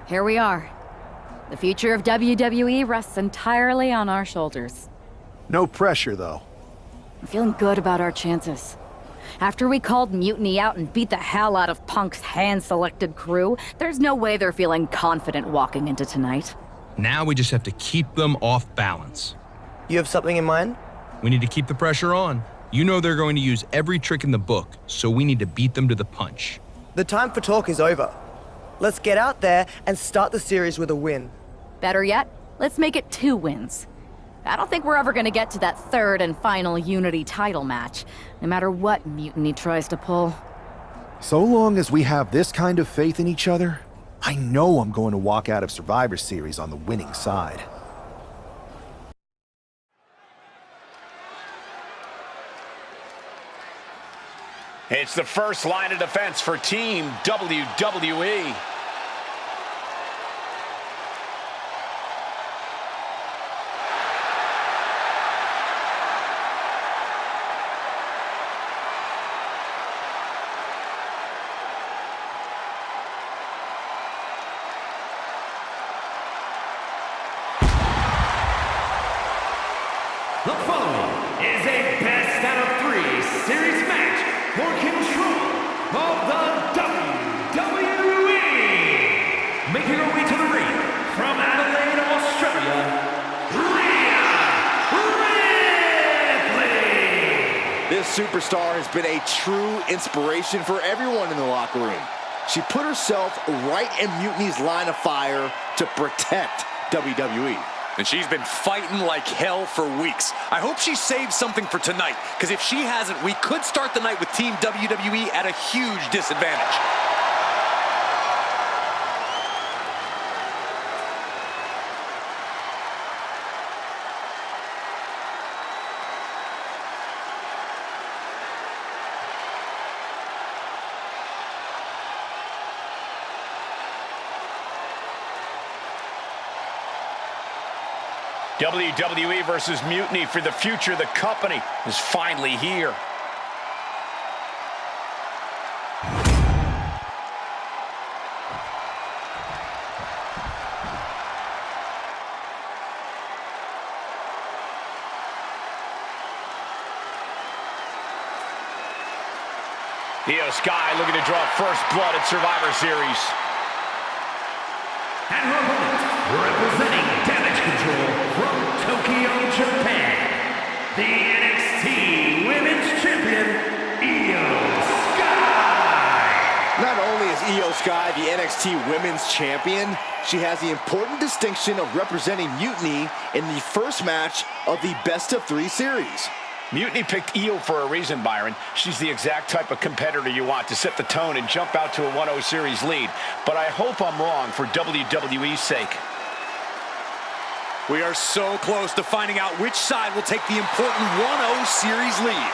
here we are. The future of WWE rests entirely on our shoulders. No pressure, though. I'm feeling good about our chances. After we called Mutiny out and beat the hell out of Punk's hand-selected crew, there's no way they're feeling confident walking into tonight. Now we just have to keep them off balance. You have something in mind? We need to keep the pressure on. You know they're going to use every trick in the book, so we need to beat them to the punch. The time for talk is over. Let's get out there and start the series with a win. Better yet, let's make it 2 wins. I don't think we're ever gonna get to that third and final Unity title match, no matter what Mutiny tries to pull. So long as we have this kind of faith in each other, I know I'm going to walk out of Survivor Series on the winning side. It's the first line of defense for Team WWE. The following is a best out of 3 series match for control of the WWE. Making her way to the ring from Adelaide, Australia, Rhea Ripley. This superstar has been a true inspiration for everyone in the locker room. She put herself right in Mutiny's line of fire to protect WWE. And she's been fighting like hell for weeks. I hope she saved something for tonight, because if she hasn't, we could start the night with Team WWE at a huge disadvantage. WWE versus Mutiny for the future of the company is finally here. Io Sky looking to draw first blood at Survivor Series. And her opponent, representing Damage Control from Tokyo, Japan, the NXT Women's Champion, Io Sky. Not only is Io Sky the NXT Women's Champion, she has the important distinction of representing Mutiny in the first match of the best-of-3 series. Mutiny picked Io for a reason, Byron. She's the exact type of competitor you want to set the tone and jump out to a 1-0 series lead. But I hope I'm wrong for WWE's sake. We are so close to finding out which side will take the important 1-0 series lead.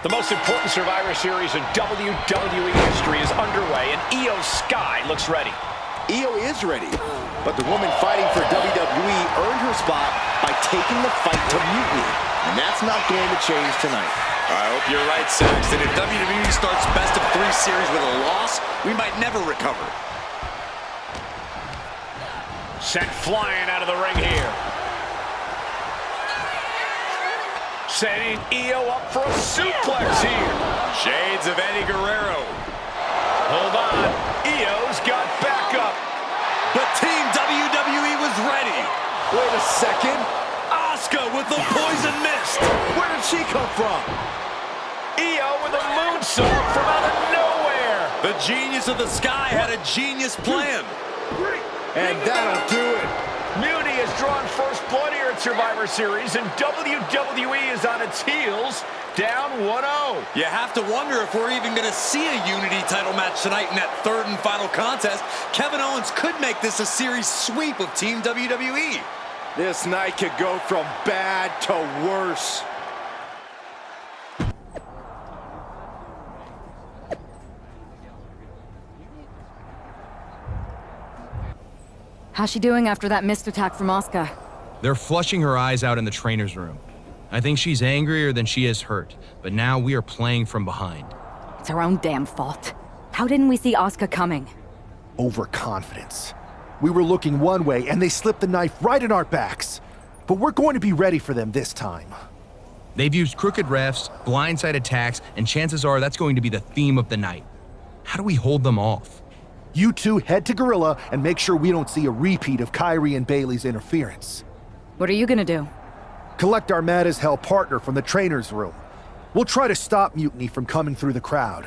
The most important Survivor Series in WWE history is underway, and Io Sky looks ready. Io is ready, but the woman fighting for WWE earned her spot by taking the fight to Mutiny, and that's not going to change tonight. I hope you're right, Saxton. If WWE starts best-of-3 series with a loss, we might never recover. Sent flying out of the ring here. Setting Io up for a suplex here. Shades of Eddie Guerrero. Hold on. Io's got backup. But Team WWE was ready. Wait a second. Asuka with the poison mist. Where did she come from? Io with a moonsault from out of nowhere. The genius of the Sky had a genius plan. And that'll do it. Mutiny has drawn first blood here at Survivor Series, and WWE is on its heels, down 1-0. You have to wonder if we're even going to see a Unity title match tonight in that third and final contest. Kevin Owens could make this a series sweep of Team WWE. This night could go from bad to worse. How's she doing after that missed attack from Asuka? They're flushing her eyes out in the trainer's room. I think she's angrier than she is hurt, but now we are playing from behind. It's our own damn fault. How didn't we see Asuka coming? Overconfidence. We were looking one way and they slipped the knife right in our backs. But we're going to be ready for them this time. They've used crooked refs, blindside attacks, and chances are that's going to be the theme of the night. How do we hold them off? You two head to Gorilla and make sure we don't see a repeat of Kyrie and Bailey's interference. What are you gonna do? Collect our mad-as-hell partner from the trainer's room. We'll try to stop Mutiny from coming through the crowd.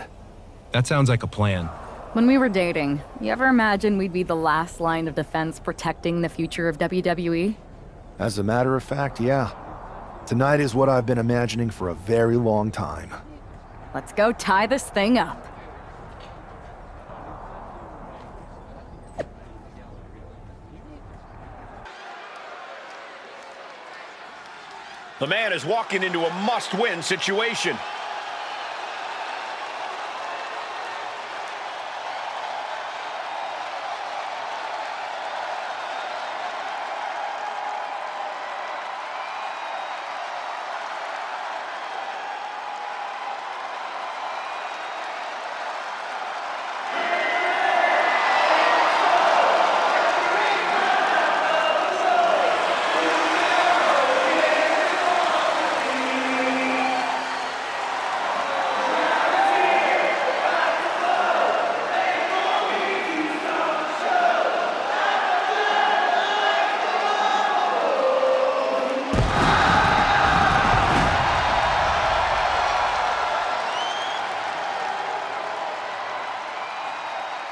That sounds like a plan. When we were dating, you ever imagine we'd be the last line of defense protecting the future of WWE? As a matter of fact, yeah. Tonight is what I've been imagining for a very long time. Let's go tie this thing up. The man is walking into a must-win situation.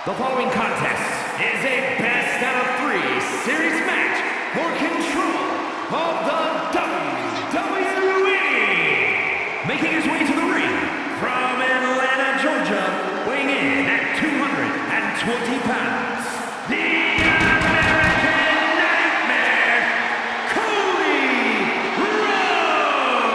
The following contest is a best-out-of-3 series match for control of the WWE. Making his way to the ring from Atlanta, Georgia, weighing in at 220 pounds, the American Nightmare, Cody Rhodes.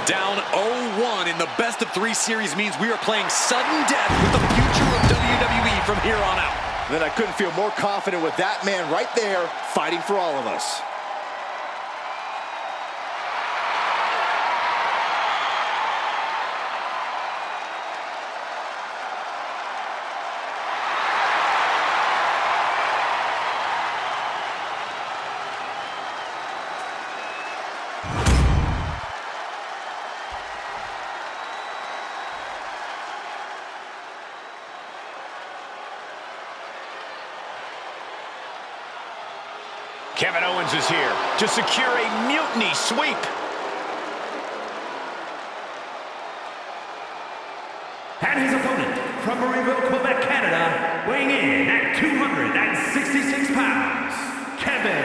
Down 0-1 in the best-of-3 series means we are playing sudden death with the future of WWE from here on out. Then I couldn't feel more confident with that man right there fighting for all of us. Kevin Owens is here to secure a Mutiny sweep. And his opponent from Marieville, Quebec, Canada, weighing in at 266 pounds, Kevin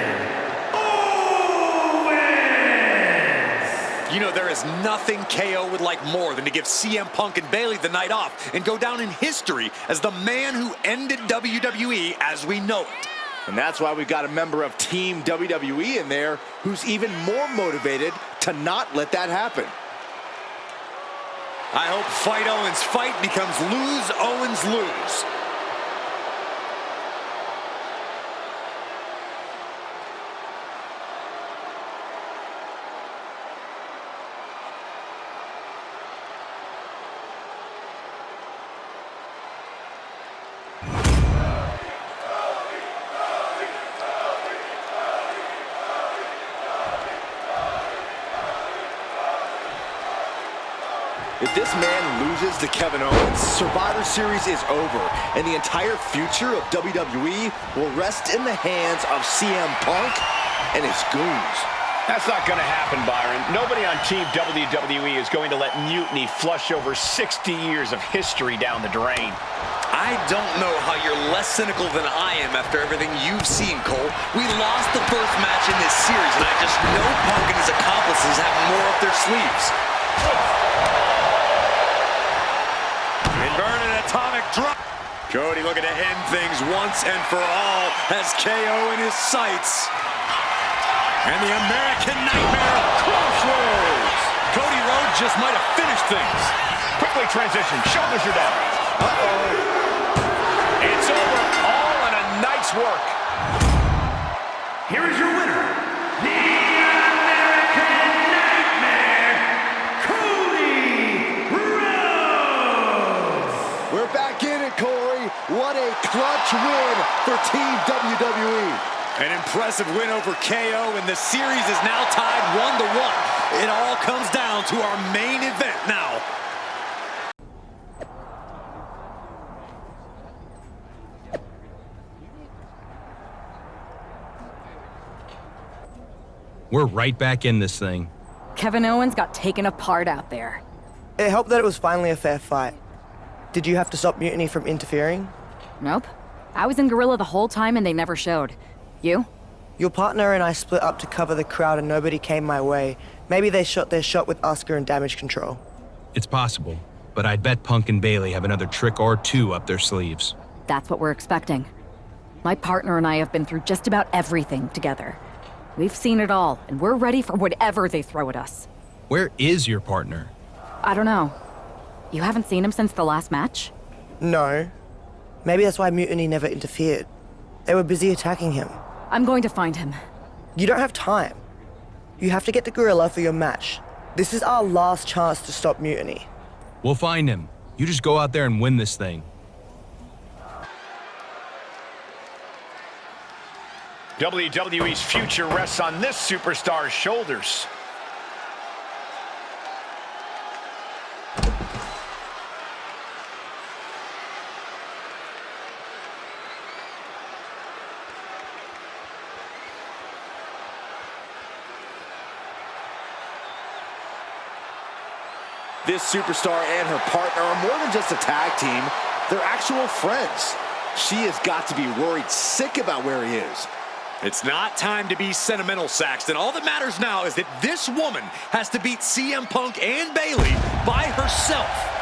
Owens! You know, there is nothing KO would like more than to give CM Punk and Bayley the night off and go down in history as the man who ended WWE as we know it. And that's why we got a member of Team WWE in there who's even more motivated to not let that happen. I hope Fight Owens fight becomes Lose Owens lose. If this man loses to Kevin Owens, Survivor Series is over, and the entire future of WWE will rest in the hands of CM Punk and his goons. That's not going to happen, Byron. Nobody on Team WWE is going to let Mutiny flush over 60 years of history down the drain. I don't know how you're less cynical than I am after everything you've seen, Cole. We lost the first match in this series, and I just know Punk and his accomplices have more up their sleeves. Burn an atomic drop. Cody looking to end things once and for all, has KO in his sights. And the American Nightmare crossroads. Cody Rhodes just might have finished things. Quickly transition, shoulders are down. Uh-oh. It's over, all in a night's work. Here is your winner, the American Nightmare, Cody Rhodes. We're back in it, Corey. What a clutch win for Team WWE. An impressive win over KO, and the series is now tied 1-1. It all comes down to our main event now. We're right back in this thing. Kevin Owens got taken apart out there. It helped that it was finally a fair fight. Did you have to stop Mutiny from interfering? Nope. I was in Gorilla the whole time and they never showed. You? Your partner and I split up to cover the crowd and nobody came my way. Maybe they shot their shot with Asuka and Damage Control. It's possible, but I'd bet Punk and Bailey have another trick or two up their sleeves. That's what we're expecting. My partner and I have been through just about everything together. We've seen it all, and we're ready for whatever they throw at us. Where is your partner? I don't know. You haven't seen him since the last match? No. Maybe that's why Mutiny never interfered. They were busy attacking him. I'm going to find him. You don't have time. You have to get to Gorilla for your match. This is our last chance to stop Mutiny. We'll find him. You just go out there and win this thing. WWE's future rests on this superstar's shoulders. This superstar and her partner are more than just a tag team. They're actual friends. She has got to be worried sick about where he is. It's not time to be sentimental, Saxton. All that matters now is that this woman has to beat CM Punk and Bailey by herself.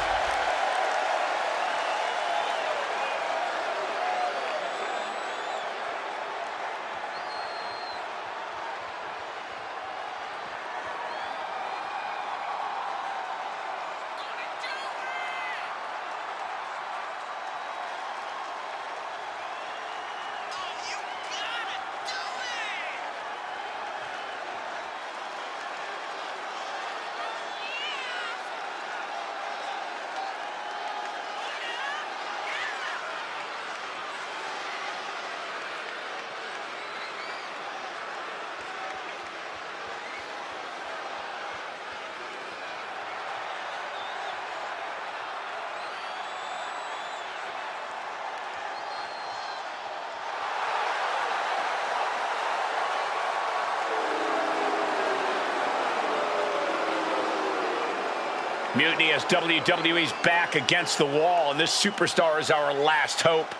Mutiny has WWE's back against the wall, and this superstar is our last hope.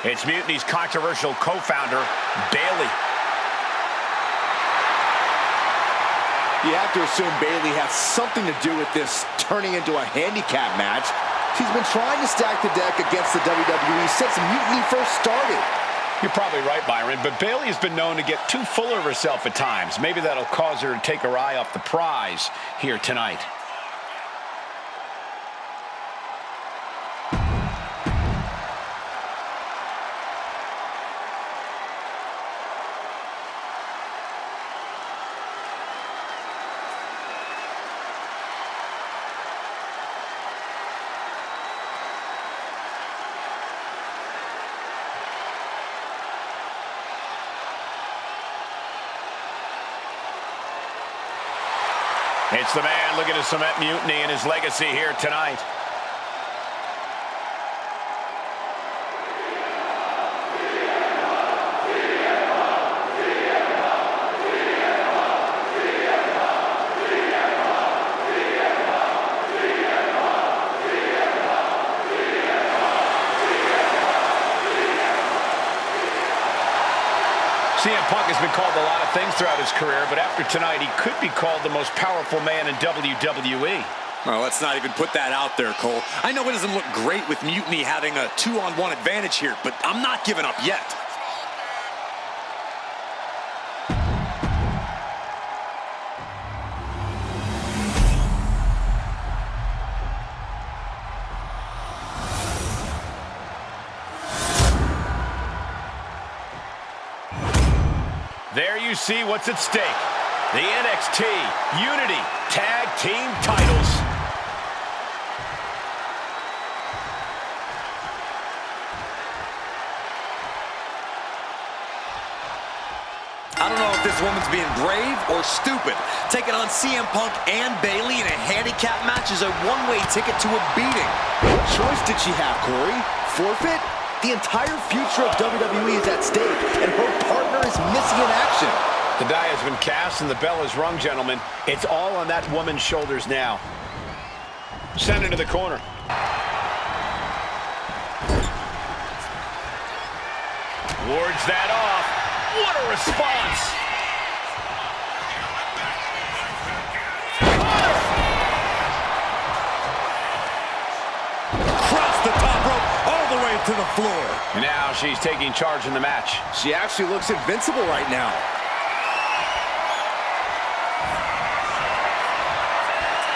It's Mutiny's controversial co-founder, Bailey. You have to assume Bailey has something to do with this turning into a handicap match. She's been trying to stack the deck against the WWE since Mutiny first started. You're probably right, Byron, but Bailey has been known to get too full of herself at times. Maybe that'll cause her to take her eye off the prize here tonight. It's the man looking to cement Mutiny and his legacy here tonight. CM Punk has been called a lot of things throughout his career, but after tonight, he could be called the most powerful man in WWE. Well, let's not even put that out there, Cole. I know it doesn't look great with Mutiny having a 2-on-1 advantage here, but I'm not giving up yet. There you see what's at stake. The NXT Unity Tag Team titles. I don't know if this woman's being brave or stupid. Taking on CM Punk and Bayley in a handicap match is a one-way ticket to a beating. What choice did she have, Corey? Forfeit? The entire future of WWE is at stake, and her partner is missing in action. The die has been cast and the bell is rung, gentlemen. It's all on that woman's shoulders now. Send it to the corner. Wards that off. What a response! Cross the top rope all the way to the floor. Now she's taking charge in the match. She actually looks invincible right now.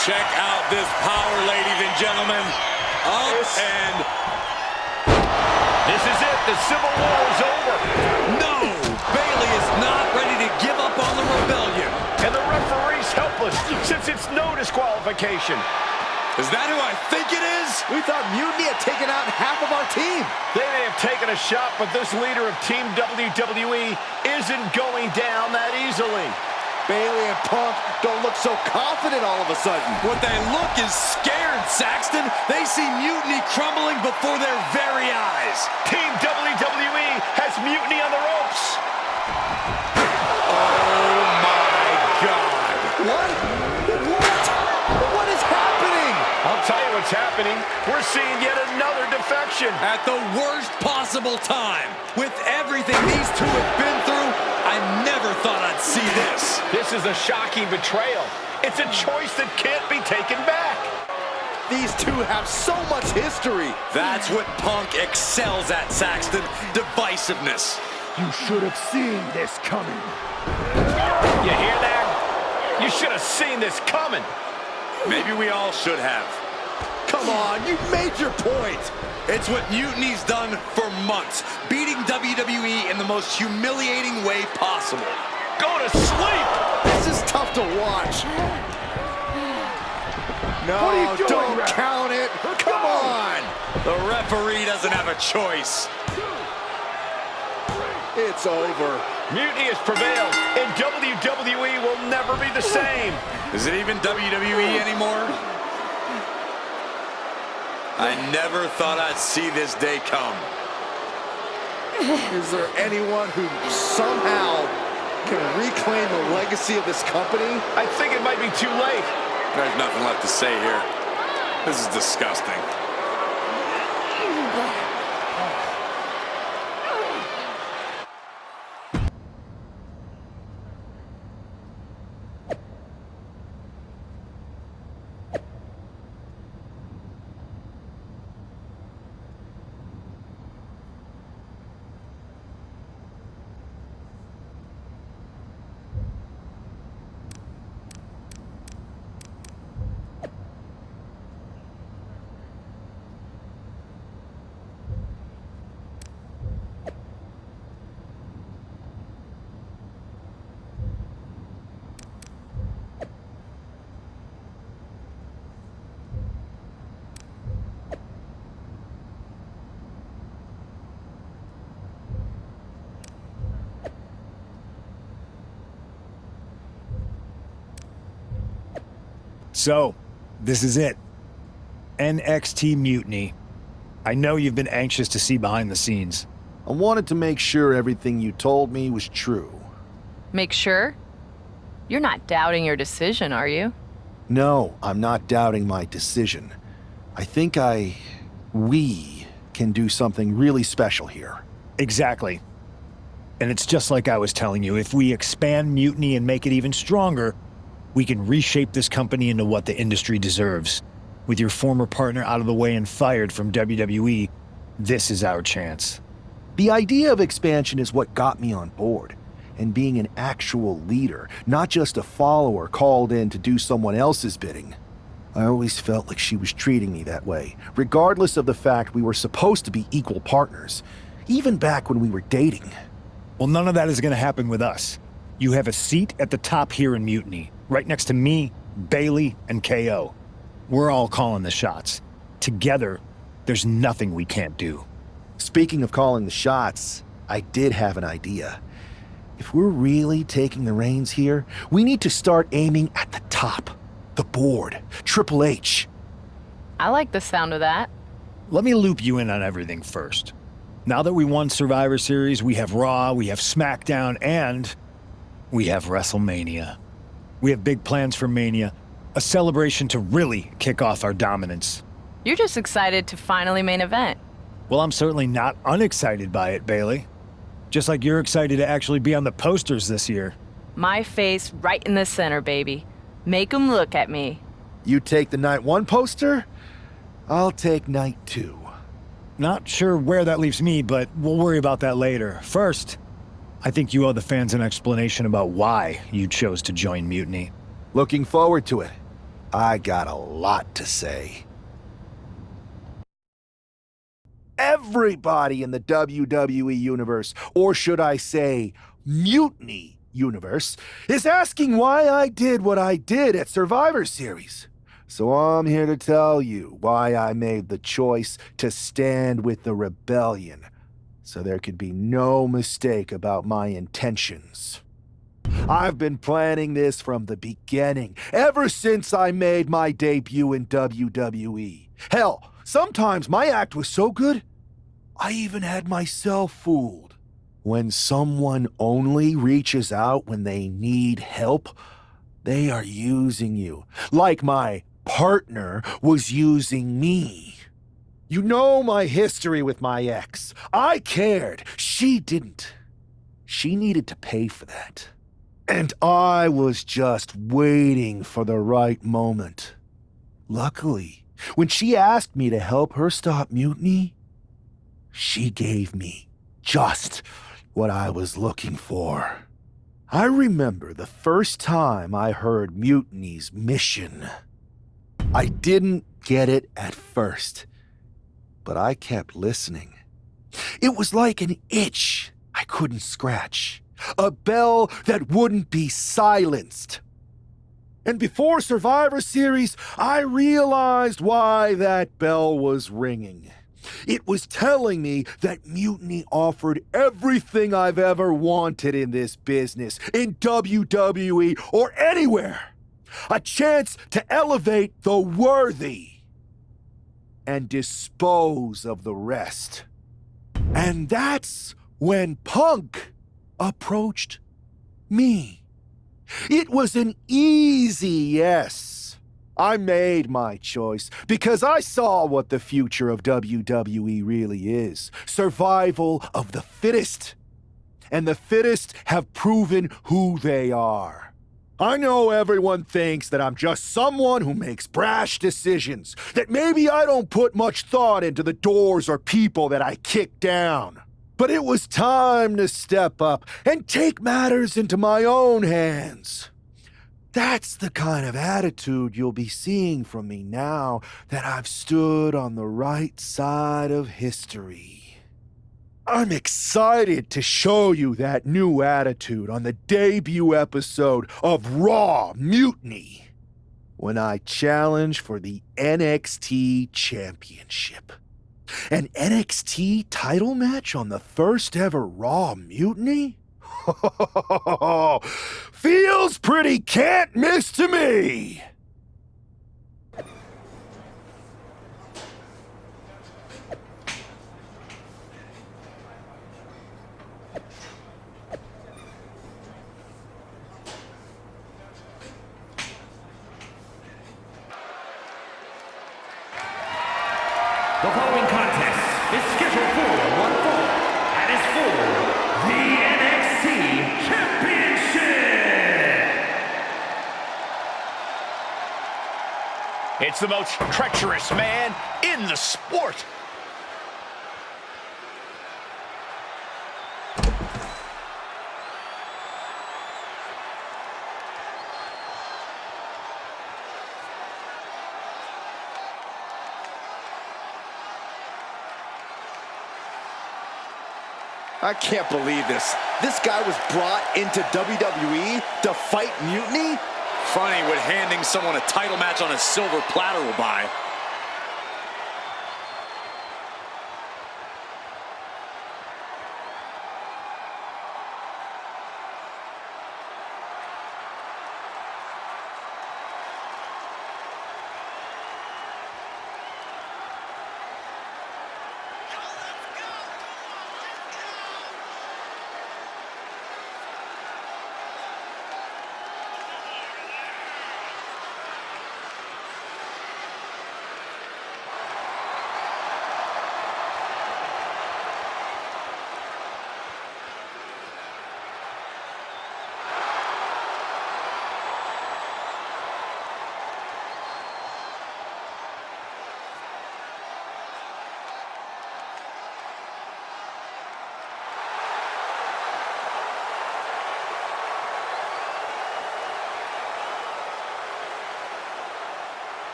Check out this power, ladies and gentlemen. Up and... This is it. The Civil War is over. No! Bayley is not ready to give up on the rebellion. And the referee's helpless since it's no disqualification. Is that who I think it is? We thought Mutiny had taken out half of our team. They may have taken a shot, but this leader of Team WWE isn't going down that easily. Bayley and Punk don't look so confident all of a sudden. What they look is scared, Saxton. They see Mutiny crumbling before their very eyes. Team WWE has Mutiny on the ropes. Oh, my God. What? What is happening? I'll tell you what's happening. We're seeing yet another defection. At the worst possible time. With everything these two have been through, I never thought I'd see this. This is a shocking betrayal. It's a choice that can't be taken back. These two have so much history. That's what Punk excels at, Saxton. Divisiveness. You should have seen this coming. You hear that? You should have seen this coming. Maybe we all should have. Come on, you made your point. It's what Mutiny's done for months, beating WWE in the most humiliating way possible. Go to sleep! This is tough to watch. No, What are you doing, don't ref? count it. Come on. The referee doesn't have a choice. It's over. Mutiny has prevailed, and WWE will never be the same. Is it even WWE anymore? I never thought I'd see this day come. Is there anyone who somehow can reclaim the legacy of this company? I think it might be too late. There's nothing left to say here. This is disgusting. So, this is it. NXT Mutiny. I know you've been anxious to see behind the scenes. I wanted to make sure everything you told me was true. Make sure? You're not doubting your decision, are you? No, I'm not doubting my decision. I think we can do something really special here. Exactly. And it's just like I was telling you, if we expand Mutiny and make it even stronger, we can reshape this company into what the industry deserves. With your former partner out of the way and fired from WWE, this is our chance. The idea of expansion is what got me on board. And being an actual leader, not just a follower called in to do someone else's bidding. I always felt like she was treating me that way, regardless of the fact we were supposed to be equal partners, even back when we were dating. Well, none of that is going to happen with us. You have a seat at the top here in Mutiny, right next to me, Bailey, and KO. We're all calling the shots. Together, there's nothing we can't do. Speaking of calling the shots, I did have an idea. If we're really taking the reins here, we need to start aiming at the top. The board. Triple H. I like the sound of that. Let me loop you in on everything first. Now that we won Survivor Series, we have Raw, we have SmackDown, and we have WrestleMania. We have big plans for Mania, a celebration to really kick off our dominance. You're just excited to finally main event. Well, I'm certainly not unexcited by it, Bailey. Just like you're excited to actually be on the posters this year. My face right in the center, baby. Make 'em look at me. You take the Night 1 poster, I'll take Night 2. Not sure where that leaves me, but we'll worry about that later. First, I think you owe the fans an explanation about why you chose to join Mutiny. Looking forward to it. I got a lot to say. Everybody in the WWE universe, or should I say, Mutiny universe, is asking why I did what I did at Survivor Series. So I'm here to tell you why I made the choice to stand with the rebellion, so there could be no mistake about my intentions. I've been planning this from the beginning, ever since I made my debut in WWE. Hell, sometimes my act was so good, I even had myself fooled. When someone only reaches out when they need help, they are using you, like my partner was using me. You know my history with my ex. I cared. She didn't. She needed to pay for that. And I was just waiting for the right moment. Luckily, when she asked me to help her stop Mutiny, she gave me just what I was looking for. I remember the first time I heard Mutiny's mission. I didn't get it at first, but I kept listening. It was like an itch I couldn't scratch, a bell that wouldn't be silenced. And before Survivor Series, I realized why that bell was ringing. It was telling me that Mutiny offered everything I've ever wanted in this business, in WWE or anywhere. A chance to elevate the worthy and dispose of the rest. And that's when Punk approached me. It was an easy yes. I made my choice because I saw what the future of WWE really is. Survival of the fittest. And the fittest have proven who they are. I know everyone thinks that I'm just someone who makes brash decisions, that maybe I don't put much thought into the doors or people that I kick down. But it was time to step up and take matters into my own hands. That's the kind of attitude you'll be seeing from me now that I've stood on the right side of history. I'm excited to show you that new attitude on the debut episode of Raw Mutiny, when I challenge for the NXT Championship. An NXT title match on the first ever Raw Mutiny? Feels pretty can't miss to me! The following contest is scheduled for one fall and is for the NXT It's the most treacherous man in the sport. I can't believe this. This guy was brought into WWE to fight Mutiny? Funny what handing someone a title match on a silver platter will buy.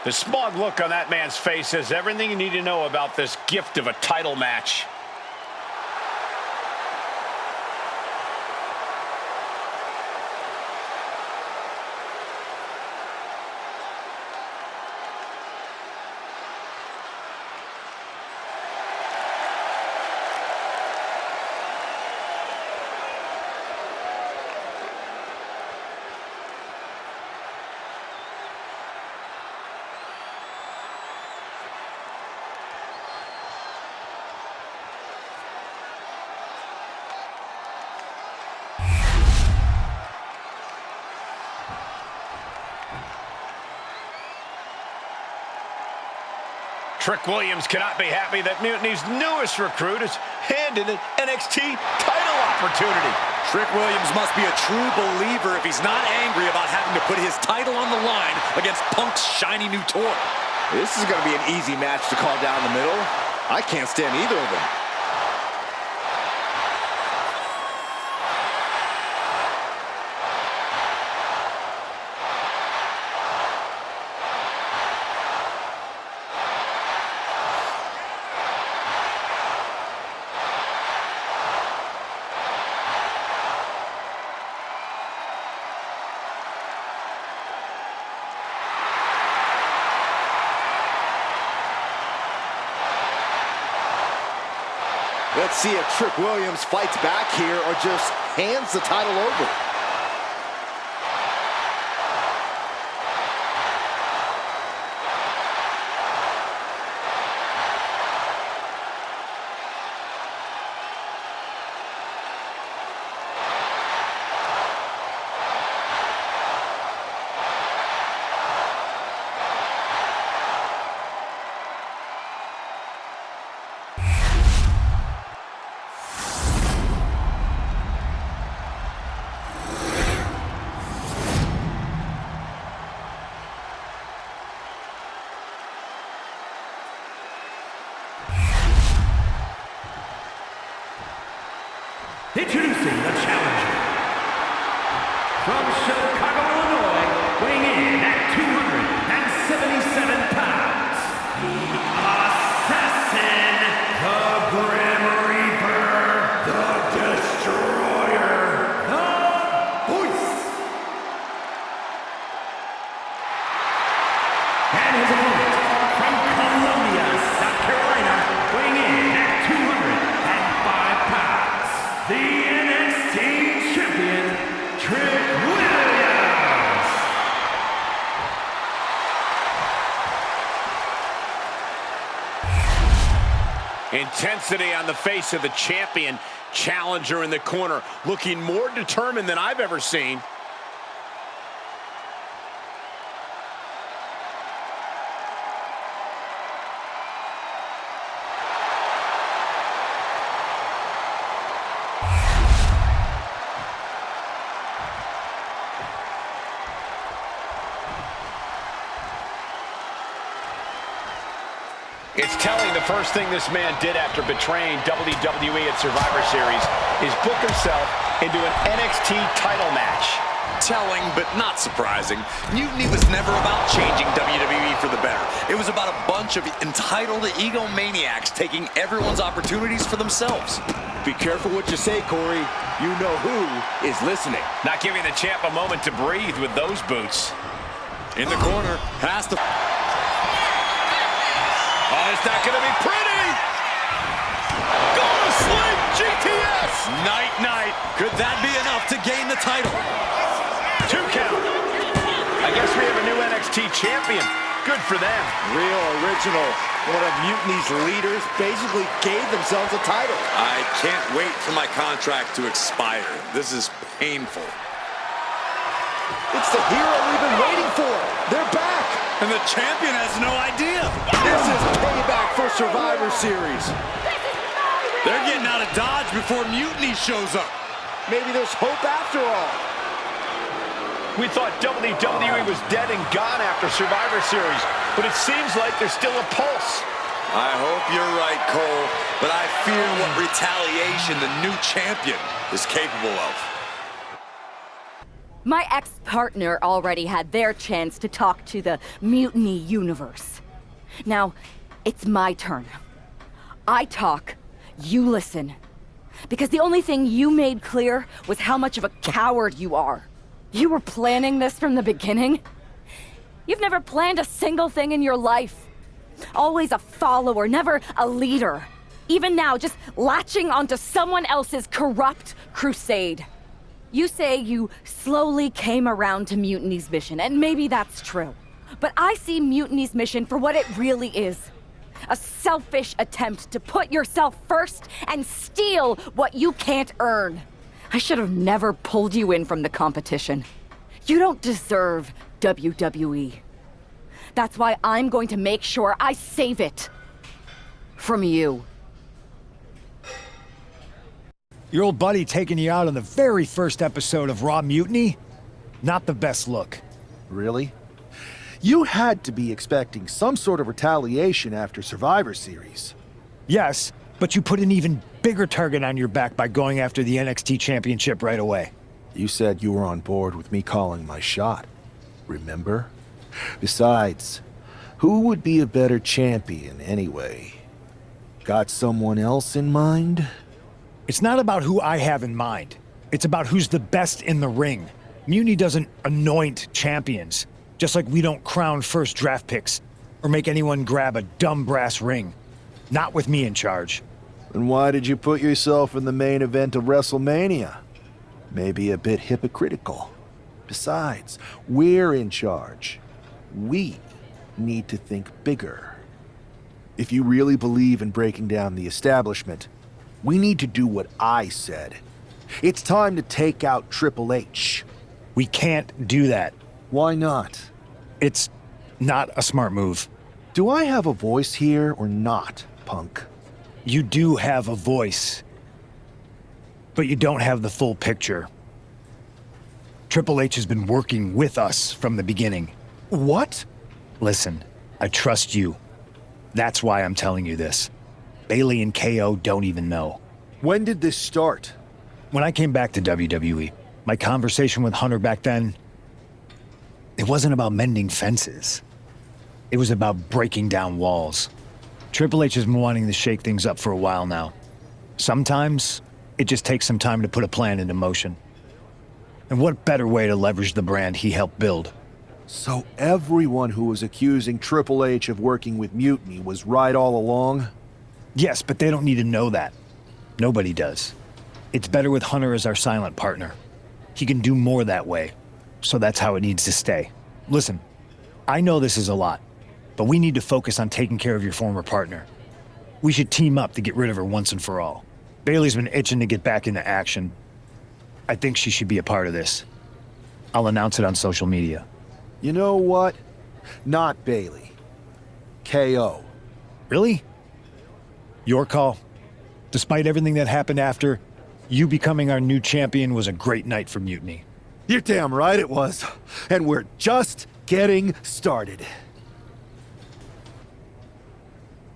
The smug look on that man's face says everything you need to know about this gift of a title match. Trick Williams cannot be happy that Mutiny's newest recruit is handed an NXT title opportunity. Trick Williams must be a true believer if he's not angry about having to put his title on the line against Punk's shiny new toy. This is going to be an easy match to call down the middle. I can't stand either of them. Let's see if Trick Williams fights back here or just hands the title over. Introducing the challenger. From Chicago, Illinois, weighing in at 277 pounds, the Assassin, the Grim Reaper, the Destroyer, the Voice. And his opponent, from Columbia, South Carolina, weighing in at 205 pounds, the NXT Champion, Trick Williams. Intensity on the face of the champion. Challenger in the corner, looking more determined than I've ever seen. It's telling the first thing this man did after betraying WWE at Survivor Series is book himself into an NXT title match. Telling, but not surprising. Mutiny was never about changing WWE for the better. It was about a bunch of entitled egomaniacs taking everyone's opportunities for themselves. Be careful what you say, Corey. You know who is listening. Not giving the champ a moment to breathe with those boots. In the corner, has to... Oh, it's not going to be pretty! Go to sleep, GTS! Night-night. Could that be enough to gain the title? 2 count. I guess we have a new NXT champion. Good for them. Real original. One of Mutiny's leaders basically gave themselves a title. I can't wait for my contract to expire. This is painful. It's the hero we've been waiting for. They're back. And the champion has no idea. This is payback for Survivor Series. They're getting out of Dodge before Mutiny shows up. Maybe there's hope after all. We thought WWE was dead and gone after Survivor Series, but it seems like there's still a pulse. I hope you're right, Cole, but I fear what retaliation the new champion is capable of. My ex-partner already had their chance to talk to the Mutiny Universe. Now, it's my turn. I talk, you listen. Because the only thing you made clear was how much of a coward you are. You were planning this from the beginning? You've never planned a single thing in your life. Always a follower, never a leader. Even now, just latching onto someone else's corrupt crusade. You say you slowly came around to Mutiny's mission, and maybe that's true. But I see Mutiny's mission for what it really is. A selfish attempt to put yourself first and steal what you can't earn. I should have never pulled you in from the competition. You don't deserve WWE. That's why I'm going to make sure I save it. From you. Your old buddy taking you out on the very first episode of Raw Mutiny? Not the best look. Really? You had to be expecting some sort of retaliation after Survivor Series. Yes, but you put an even bigger target on your back by going after the NXT Championship right away. You said you were on board with me calling my shot. Remember? Besides, who would be a better champion anyway? Got someone else in mind? It's not about who I have in mind. It's about who's the best in the ring. Mutiny doesn't anoint champions, just like we don't crown first draft picks or make anyone grab a dumb brass ring. Not with me in charge. Then why did you put yourself in the main event of WrestleMania? Maybe a bit hypocritical. Besides, we're in charge. We need to think bigger. If you really believe in breaking down the establishment, we need to do what I said. It's time to take out Triple H. We can't do that. Why not? It's not a smart move. Do I have a voice here or not, punk? You do have a voice, but you don't have the full picture. Triple H has been working with us from the beginning. What? Listen, I trust you. That's why I'm telling you this. Bayley and KO don't even know. When did this start? When I came back to WWE, my conversation with Hunter back then, it wasn't about mending fences. It was about breaking down walls. Triple H has been wanting to shake things up for a while now. Sometimes, it just takes some time to put a plan into motion. And what better way to leverage the brand he helped build? So everyone who was accusing Triple H of working with Mutiny was right all along? Yes, but they don't need to know that. Nobody does. It's better with Hunter as our silent partner. He can do more that way, so that's how it needs to stay. Listen, I know this is a lot, but we need to focus on taking care of your former partner. We should team up to get rid of her once and for all. Bayley's been itching to get back into action. I think she should be a part of this. I'll announce it on social media. You know what? Not Bayley. KO. Really? Your call? Despite everything that happened after, you becoming our new champion was a great night for Mutiny. You're damn right it was. And we're just getting started.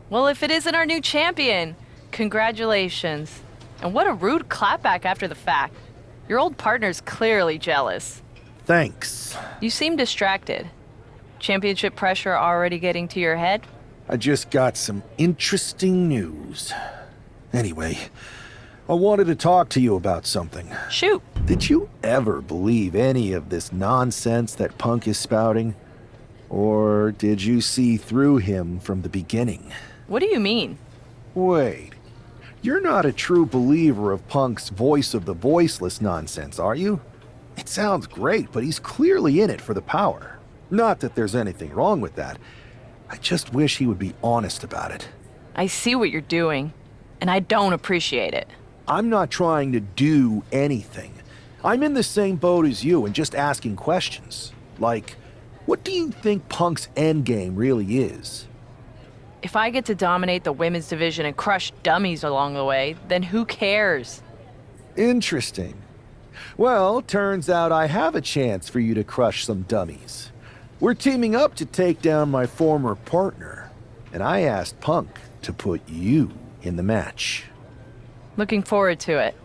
Well, if it isn't our new champion, congratulations. And what a rude clapback after the fact. Your old partner's clearly jealous. Thanks. You seem distracted. Championship pressure already getting to your head? I just got some interesting news. Anyway, I wanted to talk to you about something. Shoot. Did you ever believe any of this nonsense that Punk is spouting? Or did you see through him from the beginning? What do you mean? Wait. You're not a true believer of Punk's voice of the voiceless nonsense, are you? It sounds great, but he's clearly in it for the power. Not that there's anything wrong with that. I just wish he would be honest about it. I see what you're doing, and I don't appreciate it. I'm not trying to do anything. I'm in the same boat as you and just asking questions. Like, what do you think Punk's endgame really is? If I get to dominate the women's division and crush dummies along the way, then who cares? Interesting. Well, turns out I have a chance for you to crush some dummies. We're teaming up to take down my former partner, and I asked Punk to put you in the match. Looking forward to it.